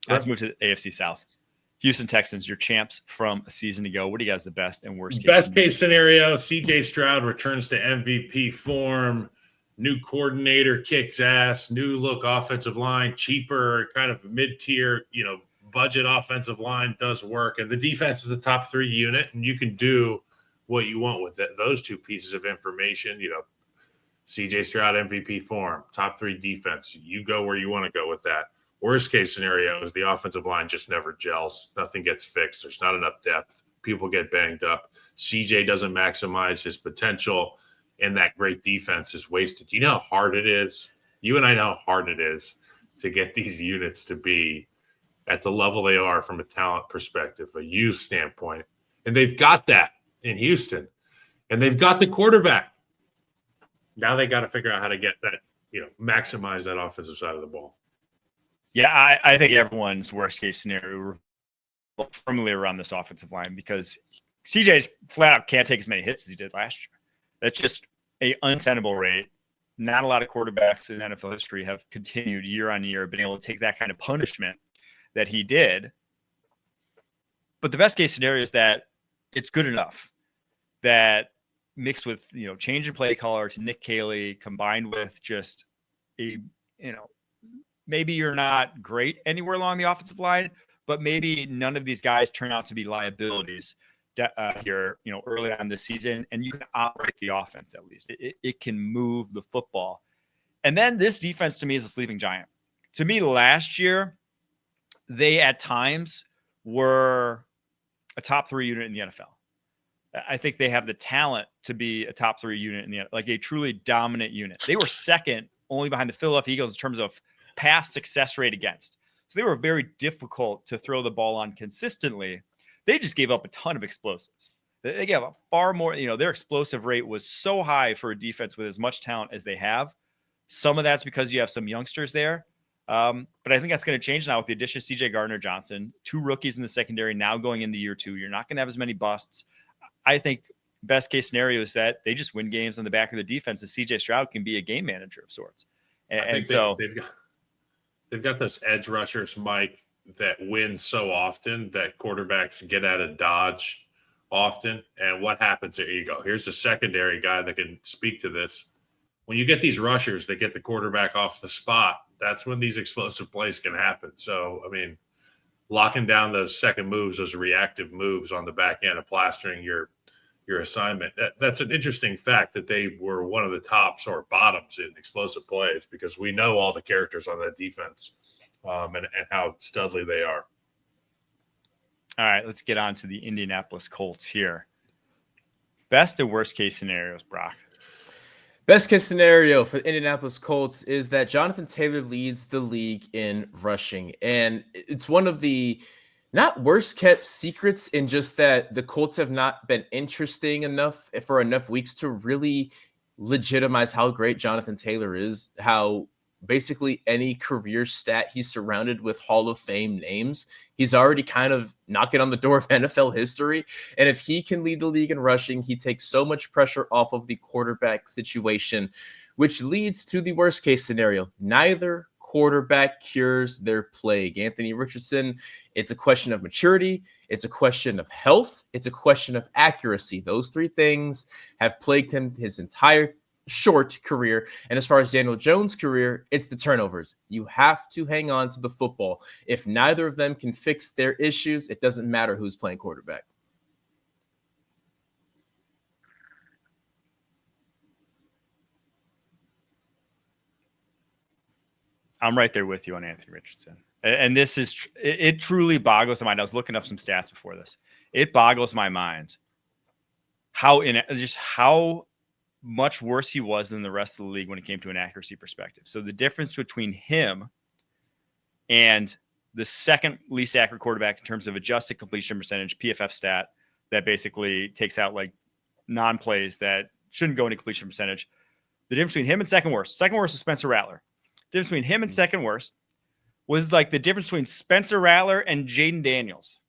Let's move to the AFC South. Houston Texans, your champs from a season ago. What do you guys the best and worst case? Best case scenario, CJ Stroud returns to MVP form. New coordinator kicks ass. New look offensive line, cheaper, kind of mid-tier, budget offensive line does work. And the defense is the top 3 unit, and you can do what you want with it. Those 2 pieces of information, CJ Stroud MVP form, top 3 defense. You go where you want to go with that. Worst case scenario is the offensive line just never gels. Nothing gets fixed. There's not enough depth. People get banged up. CJ doesn't maximize his potential, and that great defense is wasted. You know how hard it is? You and I know how hard it is to get these units to be at the level they are from a talent perspective, a youth standpoint. And they've got that in Houston. And they've got the quarterback. Now they got to figure out how to get that, maximize that offensive side of the ball. Yeah, I think everyone's worst case scenario firmly around this offensive line because CJ's flat out can't take as many hits as he did last year. That's just an untenable rate. Not a lot of quarterbacks in NFL history have continued year on year, been able to take that kind of punishment that he did. But the best case scenario is that it's good enough that mixed with, change in play caller to Nick Caley combined with just maybe you're not great anywhere along the offensive line, but maybe none of these guys turn out to be liabilities here, early on this season, and you can operate the offense at least. It can move the football. And then this defense to me is a sleeping giant. To me, last year, they at times were a top 3 unit in the NFL. I think they have the talent to be a top 3 unit in the NFL, like a truly dominant unit. They were second only behind the Philadelphia Eagles in terms of pass success rate against. So they were very difficult to throw the ball on consistently. They just gave up a ton of explosives. They gave up far more, their explosive rate was so high for a defense with as much talent as they have. Some of that's because you have some youngsters there. But I think that's going to change now with the addition of CJ Gardner-Johnson, 2 rookies in the secondary now going into year 2. You're not going to have as many busts. I think best case scenario is that they just win games on the back of the defense and CJ Stroud can be a game manager of sorts. And so they've got those edge rushers, Mike, that win so often that quarterbacks get out of dodge often. And what happens? There you go. Here's a secondary guy that can speak to this. When you get these rushers that get the quarterback off the spot, that's when these explosive plays can happen. So, locking down those second moves, those reactive moves on the back end of plastering your assignment. That's an interesting fact that they were one of the tops or bottoms in explosive plays because we know all the characters on that defense and how studly they are. All right, let's get on to the Indianapolis Colts here. Best and worst case scenarios, Brock. Best case scenario for the Indianapolis Colts is that Jonathan Taylor leads the league in rushing. And it's one of the not worst kept secrets in just that the Colts have not been interesting enough for enough weeks to really legitimize how great Jonathan Taylor is, how basically any career stat he's surrounded with Hall of Fame names. He's already kind of knocking on the door of NFL history. And if he can lead the league in rushing, he takes so much pressure off of the quarterback situation, which leads to the worst case scenario. Neither quarterback cures their plague. Anthony Richardson, it's a question of maturity. It's a question of health. It's a question of accuracy. Those 3 things have plagued him his entire short career. And as far as Daniel Jones' career, it's the turnovers. You have to hang on to the football. If neither of them can fix their issues, it doesn't matter who's playing quarterback. I'm right there with you on Anthony Richardson. And this is, it truly boggles my mind. I was looking up some stats before this. It boggles my mind how much worse he was than the rest of the league when it came to an accuracy perspective. So the difference between him and the second least accurate quarterback in terms of adjusted completion percentage, PFF stat, that basically takes out like non-plays that shouldn't go into completion percentage. The difference between him and second worst was Spencer Rattler. The difference between him and second worst was like the difference between Spencer Rattler and Jaden Daniels.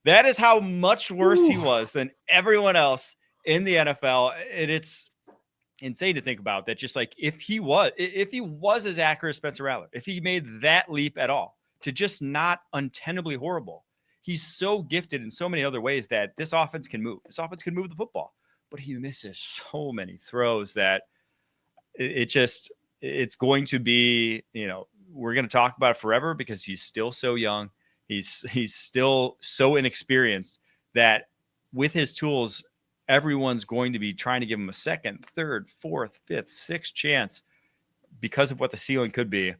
That is how much worse he was than everyone else in the NFL. And it's insane to think about that. Just like if he was as accurate as Spencer Rattler, if he made that leap at all, to just not untenably horrible. He's so gifted in so many other ways that this offense can move. This offense can move the football, but he misses so many throws that it's going to be, we're going to talk about it forever because he's still so young. He's still so inexperienced that with his tools, everyone's going to be trying to give him a second, third, fourth, fifth, sixth chance because of what the ceiling could be.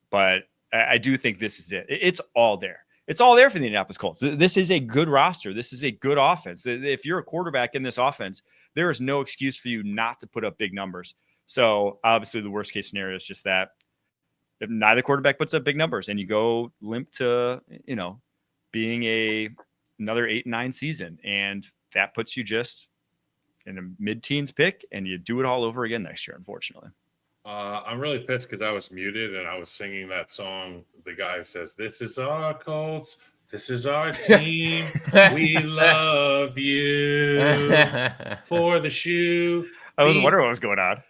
But I do think this is it. It's all there. It's all there for the Indianapolis Colts. This is a good roster. This is a good offense. If you're a quarterback in this offense, there is no excuse for you not to put up big numbers. So obviously the worst case scenario is just that if neither quarterback puts up big numbers and you go limp to, being another 8-9 season. And that puts you just in a mid-teens pick and you do it all over again next year, unfortunately. I'm really pissed because I was muted and I was singing that song. The guy who says, "This is our Colts. This is our team. We love you for the shoe." I was wondering what was going on.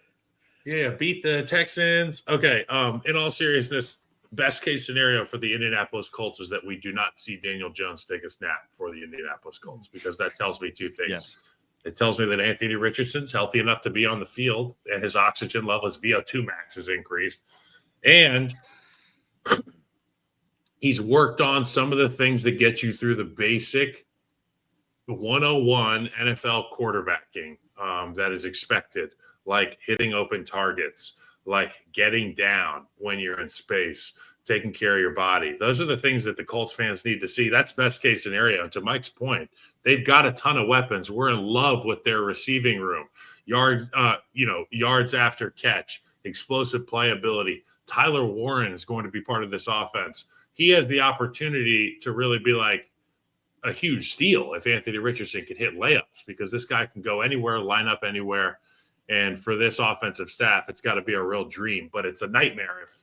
Yeah, beat the Texans. Okay. In all seriousness, best case scenario for the Indianapolis Colts is that we do not see Daniel Jones take a snap for the Indianapolis Colts, because that tells me two things. Yes. It tells me that Anthony Richardson's healthy enough to be on the field and his oxygen level, his VO2 max is increased. And he's worked on some of the things that get you through the basic 101 NFL quarterbacking that is expected, like hitting open targets, like getting down when you're in space, taking care of your body. Those are the things that the Colts fans need to see. That's best case scenario. And to Mike's point, they've got a ton of weapons. We're in love with their receiving room. Yards after catch, explosive playability. Tyler Warren is going to be part of this offense. He has the opportunity to really be like a huge steal if Anthony Richardson could hit layups, because this guy can go anywhere, line up anywhere. And for this offensive staff, it's got to be a real dream, but it's a nightmare if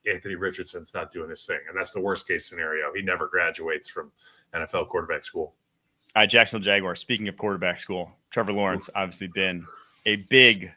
Anthony Richardson's not doing his thing. And that's the worst case scenario. He never graduates from NFL quarterback school. Jacksonville Jaguars, speaking of quarterback school, Trevor Lawrence obviously been a big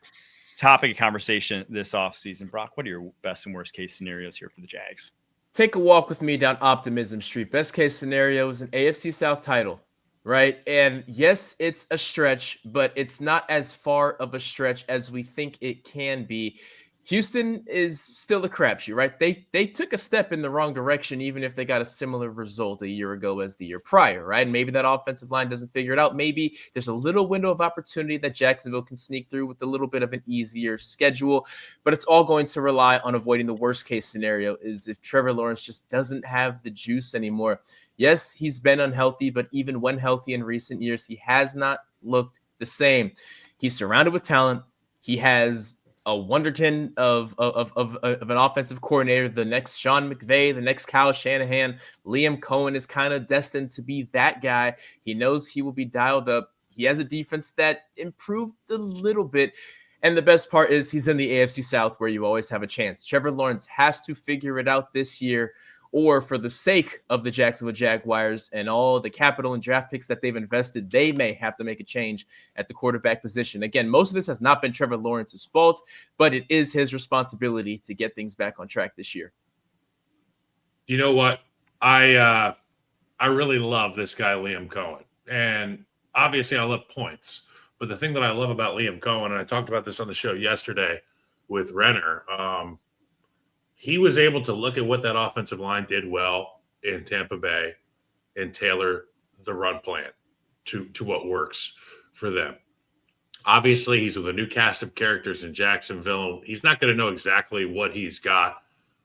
topic of conversation this offseason. Brock, what are your best and worst case scenarios here for the Jags? Take a walk with me down Optimism Street. Best case scenario is an AFC South title, right? And yes, it's a stretch, but it's not as far of a stretch as we think it can be. Houston is still a crapshoot, right? They took a step in the wrong direction, even if they got a similar result a year ago as the year prior, right? Maybe that offensive line doesn't figure it out. Maybe there's a little window of opportunity that Jacksonville can sneak through with a little bit of an easier schedule, but it's all going to rely on avoiding the worst case scenario, is if Trevor Lawrence just doesn't have the juice anymore. Yes, he's been unhealthy, but even when healthy in recent years, he has not looked the same. He's surrounded with talent. He has a wonderkin of an offensive coordinator, the next Sean McVay, the next Kyle Shanahan. Liam Cohen is kind of destined to be that guy. He knows he will be dialed up. He has a defense that improved a little bit. And the best part is he's in the AFC South, where you always have a chance. Trevor Lawrence has to figure it out this year, or for the sake of the Jacksonville Jaguars and all the capital and draft picks that they've invested, they may have to make a change at the quarterback position. Again, most of this has not been Trevor Lawrence's fault, but it is his responsibility to get things back on track this year. You know what? I really love this guy, Liam Cohen. And obviously I love points. But the thing that I love about Liam Cohen, and I talked about this on the show yesterday with Renner, he was able to look at what that offensive line did well in Tampa Bay and tailor the run plan to what works for them. Obviously, he's with a new cast of characters in Jacksonville. He's not going to know exactly what he's got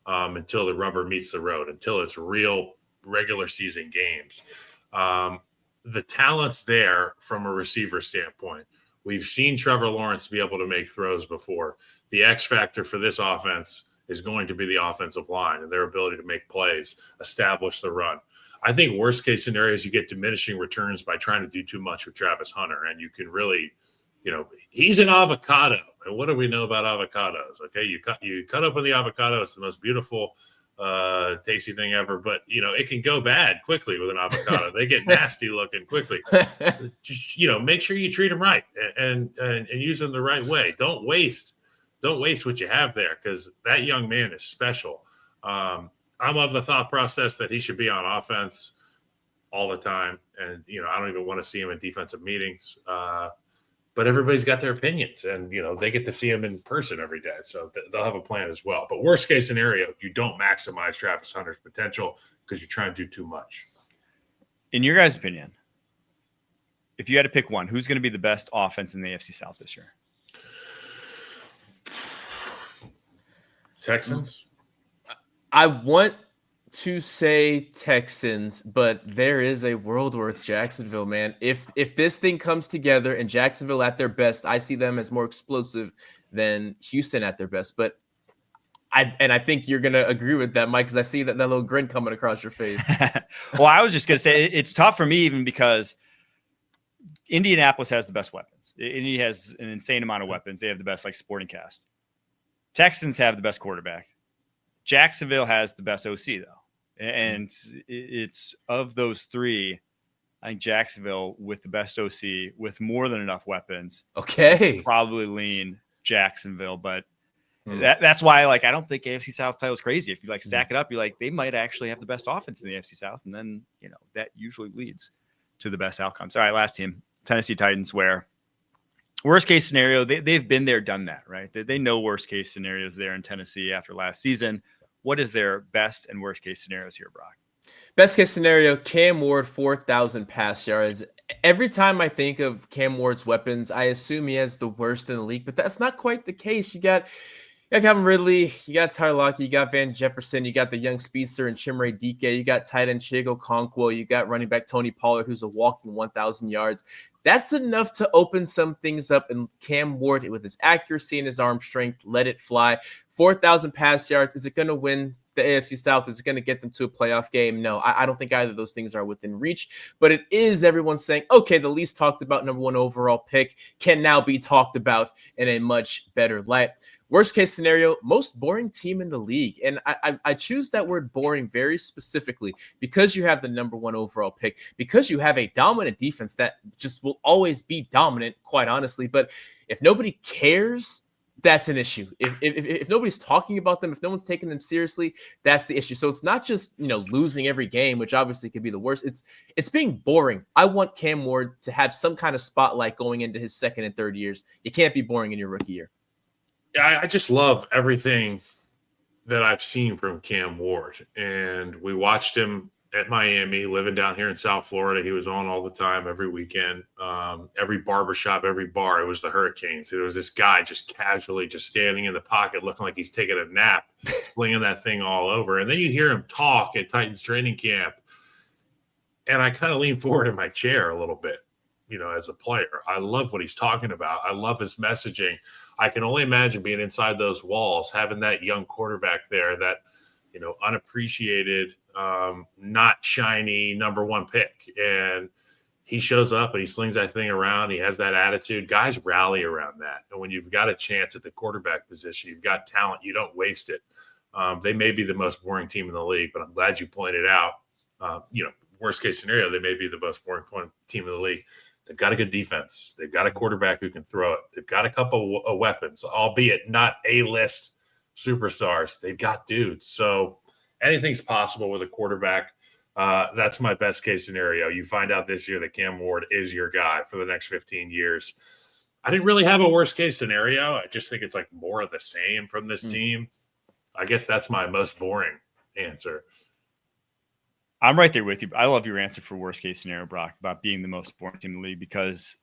until the rubber meets the road, until it's real regular season games. The talent's there from a receiver standpoint. We've seen Trevor Lawrence be able to make throws before. The X factor for this offense is going to be the offensive line and their ability to make plays, establish the run. I think worst case scenario is you get diminishing returns by trying to do too much with Travis Hunter. And you can really, he's an avocado. And what do we know about avocados? Okay. You cut open the avocado. It's the most beautiful, tasty thing ever, but it can go bad quickly with an avocado. They get nasty looking quickly. Just, make sure you treat them right and use them the right way. Don't waste what you have there, because that young man is special. I I'm of the thought process that he should be on offense all the time. And, I don't even want to see him in defensive meetings. But everybody's got their opinions, and, they get to see him in person every day. So they'll have a plan as well. But worst case scenario, you don't maximize Travis Hunter's potential because you're trying to do too much. In your guys' opinion, if you had to pick one, who's going to be the best offense in the AFC South this year? Texans? I want to say Texans, but there is a world where it's Jacksonville, man. If this thing comes together and Jacksonville at their best, I see them as more explosive than Houston at their best. But I think you're gonna agree with that, Mike, because I see that little grin coming across your face. Well, I was just gonna say it's tough for me even because Indianapolis has the best weapons. Indy has an insane amount of weapons. They have the best supporting cast. Texans have the best quarterback. Jacksonville has the best OC though. And it's of those three, I think Jacksonville with the best OC with more than enough weapons. Okay. Probably lean Jacksonville, but that's why I don't think AFC South title is crazy. If you stack it up, you're they might actually have the best offense in the AFC South, and then that usually leads to the best outcomes. All right, last team, Tennessee Titans, where worst case scenario, they've been there, done that, right? They know worst case scenarios there in Tennessee after last season. What is their best and worst case scenarios here, Brock? Best case scenario, Cam Ward, 4,000 pass yards. Every time I think of Cam Ward's weapons, I assume he has the worst in the league, but that's not quite the case. You got Calvin Ridley, you got Tyler Lockett, you got Van Jefferson, you got the young speedster and Chimere Dike, you got tight end Chigo Okonkwo, you got running back Tony Pollard, who's a walking 1,000 yards. That's enough to open some things up, and Cam Ward, with his accuracy and his arm strength, let it fly. 4,000 pass yards. Is it going to win the AFC South? Is it going to get them to a playoff game? No, I don't think either of those things are within reach, but it is everyone saying, okay, the least talked about number 1 overall pick can now be talked about in a much better light. Worst case scenario, most boring team in the league. And I choose that word boring very specifically because you have the number 1 overall pick, because you have a dominant defense that just will always be dominant, quite honestly. But if nobody cares, that's an issue. If nobody's talking about them, if no one's taking them seriously, that's the issue. So it's not just, losing every game, which obviously could be the worst. It's being boring. I want Cam Ward to have some kind of spotlight going into his second and third years. You can't be boring in your rookie year. Yeah, I just love everything that I've seen from Cam Ward. And we watched him at Miami, living down here in South Florida. He was on all the time, every weekend, every barbershop, every bar. It was the Hurricanes. It was this guy just casually just standing in the pocket, looking like he's taking a nap, flinging that thing all over. And then you hear him talk at Titans training camp. And I kind of lean forward in my chair a little bit, as a player. I love what he's talking about. I love his messaging. I can only imagine being inside those walls, having that young quarterback there, that, unappreciated, not shiny number 1 pick. And he shows up and he slings that thing around. He has that attitude. Guys rally around that. And when you've got a chance at the quarterback position, you've got talent, you don't waste it. They may be the most boring team in the league, but I'm glad you pointed out, worst case scenario, they may be the most boring team in the league. They've got a good defense. They've got a quarterback who can throw it. They've got a couple of weapons, albeit not A-list superstars. They've got dudes. So anything's possible with a quarterback. That's my best case scenario. You find out this year that Cam Ward is your guy for the next 15 years. I didn't really have a worst case scenario. I just think it's more of the same from this team. I guess that's my most boring answer. I'm right there with you. I love your answer for worst case scenario, Brock, about being the most boring team in the league, because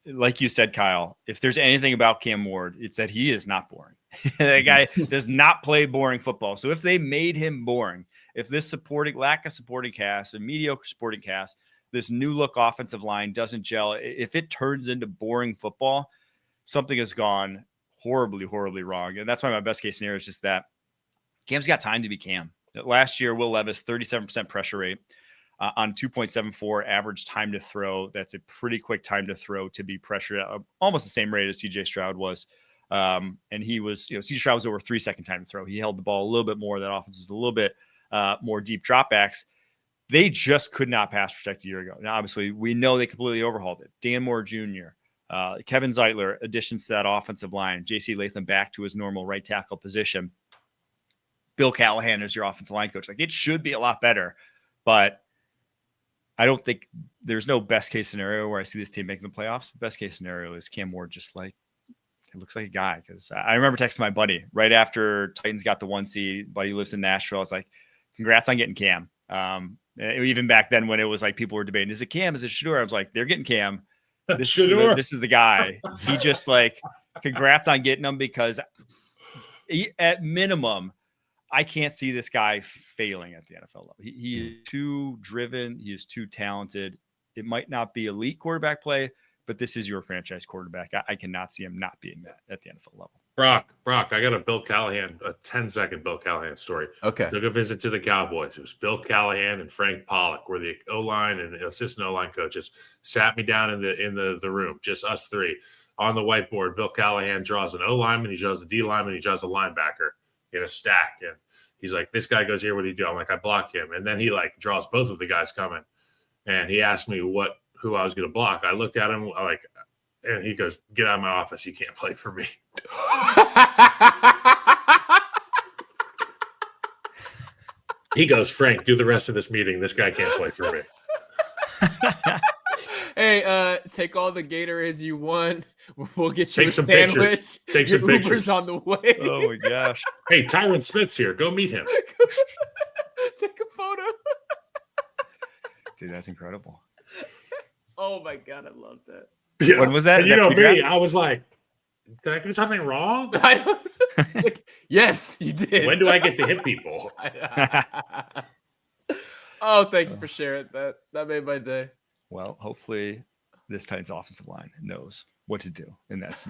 like you said, Kyle, if there's anything about Cam Ward, it's that he is not boring. That guy does not play boring football. So if they made him boring, if this lack of supporting cast, a mediocre supporting cast, this new look offensive line doesn't gel, if it turns into boring football, something has gone horribly, horribly wrong. And that's why my best case scenario is just that Cam's got time to be Cam. Last year, Will Levis, 37% pressure rate on 2.74 average time to throw. That's a pretty quick time to throw to be pressured at almost the same rate as CJ Stroud was. And he was, CJ Stroud was over 3 second time to throw. He held the ball a little bit more. That offense was a little bit more deep dropbacks. They just could not pass protect a year ago. Now, obviously, we know they completely overhauled it. Dan Moore Jr., Kevin Zeitler, additions to that offensive line, J.C. Latham back to his normal right tackle position. Bill Callahan as your offensive line coach. Like, it should be a lot better, but I don't think there's no best case scenario where I see this team making the playoffs. The best case scenario is Cam Ward just like, it looks like a guy. Because I remember texting my buddy right after Titans got the 1 seed. Buddy lives in Nashville. I was like, congrats on getting Cam. Even back then when it was like people were debating, is it Cam? Is it Shador? I was like, they're getting Cam. This is the guy. He just like, congrats on getting him, because at minimum, I can't see this guy failing at the NFL level. He is too driven. He is too talented. It might not be elite quarterback play, but this is your franchise quarterback. I cannot see him not being that at the NFL level. Brock, I got a 10-second Bill Callahan story. Okay. Took a visit to the Cowboys. It was Bill Callahan and Frank Pollock were the O-line and assistant O-line coaches. Sat me down in the room, just us three. On the whiteboard, Bill Callahan draws an O-lineman, he draws a D-lineman, he draws a linebacker in a stack. And he's like, this guy goes here, what do you do? I'm like, I block him. And then he like draws both of the guys coming. And he asked me who I was going to block. I looked at him and he goes, get out of my office. You can't play for me. He goes, Frank, do the rest of this meeting. This guy can't play for me. Hey, take all the Gatorades you want. We'll get you Take a some sandwich. Take some Your Uber's pictures. on the way. Oh my gosh. Hey, Tyron Smith's here. Go meet him. Take a photo. Dude, that's incredible. Oh my God, I love that. Yeah. When was that? And you know me, I was like, did I do something wrong? Yes, you did. When do I get to hit people? Oh, thank you for sharing that. That made my day. Well, hopefully this Titans offensive line knows what to do in that scenario.